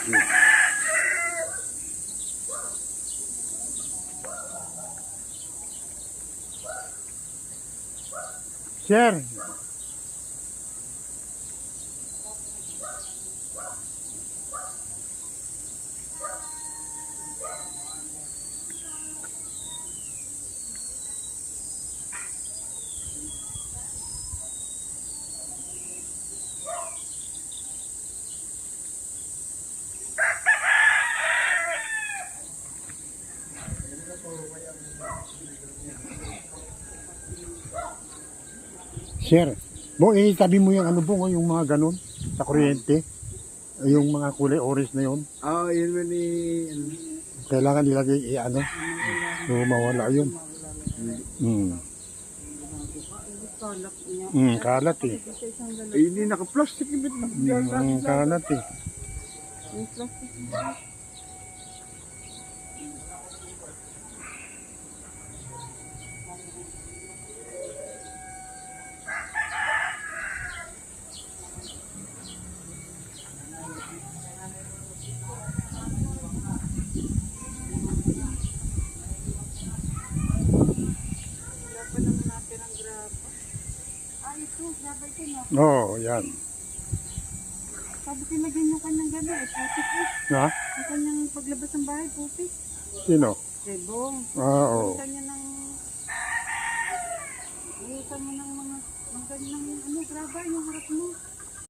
you. Sir. Sir, itabi mo yung ano po, yung mga ganun sa kuryente. Yung mga kulay orange na yun. Yun man Kailangan ilagay ano. So mawala yun. Kalat eh. Hindi naka-plastic ibit na. Kalat eh. Oo, yan. Sabi tinagyan yung kanyang gabi, puti po. Ha? Yung kanyang paglabas ng bahay, puti. Sino? Sebong. Oo. Kanya ng... Ayusan mo ng mga ganyan, graba yung harap mo.